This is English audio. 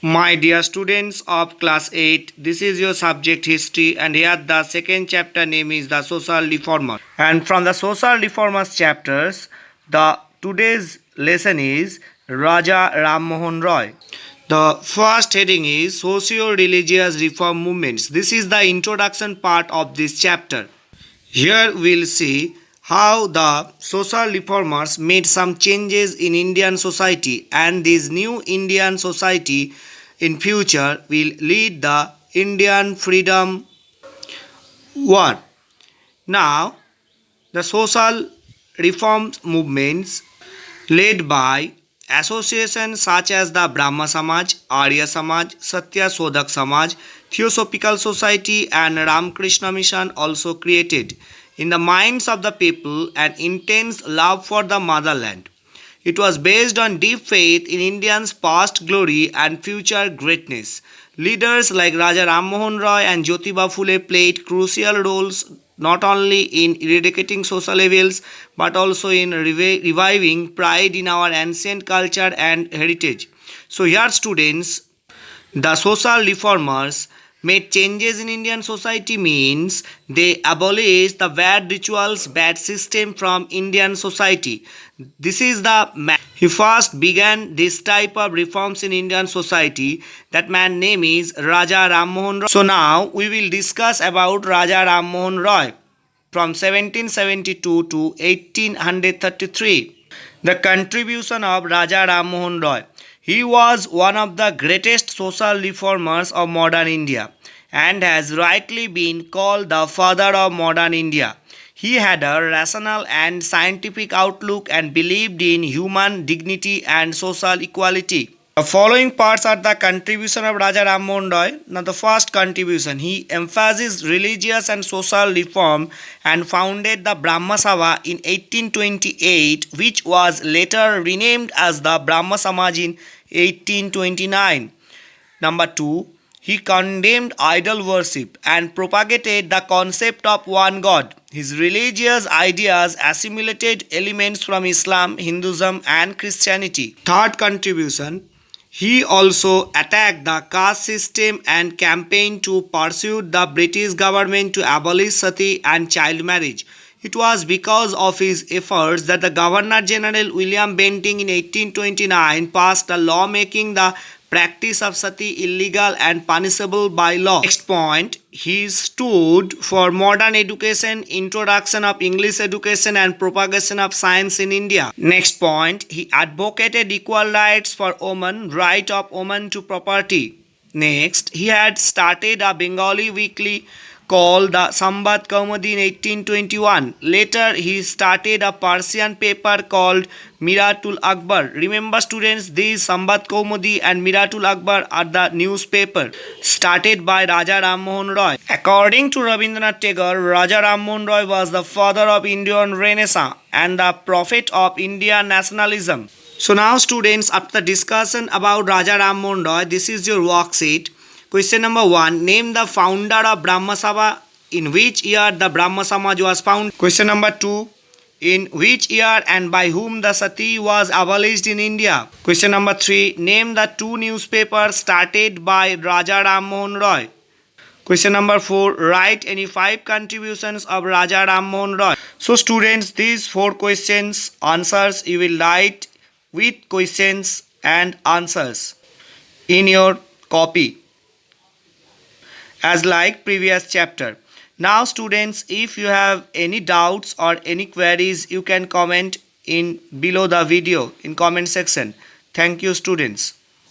My dear students of class 8, this is your subject history, and here the second chapter name is the social reformer. And from the social reformers chapters, the today's lesson is Raja Ram Mohan Roy. The first heading is socio-religious reform movements. This is the introduction part of this chapter. Here we'll see how the social reformers made some changes in Indian society, and this new Indian society in future will lead the Indian freedom war. Now, the social reform movements led by associations such as the Brahma Samaj, Arya Samaj, Satya Sodhak Samaj, Theosophical Society and Ramakrishna Mission also created in the minds of the people an intense love for the motherland. It was based on deep faith in Indians' past glory and future greatness. Leaders like Raja Ram Mohan Roy and Jyotiba Phule played crucial roles not only in eradicating social evils but also in reviving pride in our ancient culture and heritage. So, here, students, the social reformers made changes in Indian society means they abolished the bad rituals, bad system from Indian society. This is the man. He first began this type of reforms in Indian society. That man name is Raja Ram Mohan Roy. So now we will discuss about Raja Ram Mohan Roy from 1772 to 1833. The contribution of Raja Ram Mohan Roy. He was one of the greatest social reformers of modern India and has rightly been called the father of modern India. He had a rational and scientific outlook and believed in human dignity and social equality. The following parts are the contribution of Raja Ram Mohan Roy. Now, the first contribution, he emphasized religious and social reform and founded the Brahma Sabha in 1828, which was later renamed as the Brahma Samaj in 1829. Number 2, he condemned idol worship and propagated the concept of one God. His religious ideas assimilated elements from Islam, Hinduism, and Christianity. Third contribution, he also attacked the caste system and campaigned to pursue the British government to abolish sati and child marriage. It was because of his efforts that the Governor General William Bentinck in 1829 passed a law making the practice of sati illegal and punishable by law. Next point, he stood for modern education, introduction of English education and propagation of science in India. Next point, he advocated equal rights for women, right of women to property. Next, he had started a Bengali weekly called the Sambad Kaumudi in 1821. Later, he started a Persian paper called Miratul Akbar. Remember, students, these Sambad Kaumudi and Miratul Akbar are the newspaper started by Raja Ram Mohan Roy. According to Rabindranath Tagore, Raja Ram Mohan Roy was the father of Indian Renaissance and the prophet of Indian nationalism. So now, students, after the discussion about Raja Ram Mohan Roy, this is your worksheet. Question number 1. Name the founder of Brahma Sabha. In which year the Brahma Samaj was founded? Question number 2. In which year and by whom the sati was abolished in India? Question number 3. Name the 2 newspapers started by Raja Ram Mohan Roy. Question number 4. Write any 5 contributions of Raja Ram Mohan Roy. So students, these 4 questions answers you will write with questions and answers in your copy, as like previous chapter. Now students, if you have any doubts or any queries, you can comment in below the video in comment section. Thank you, students.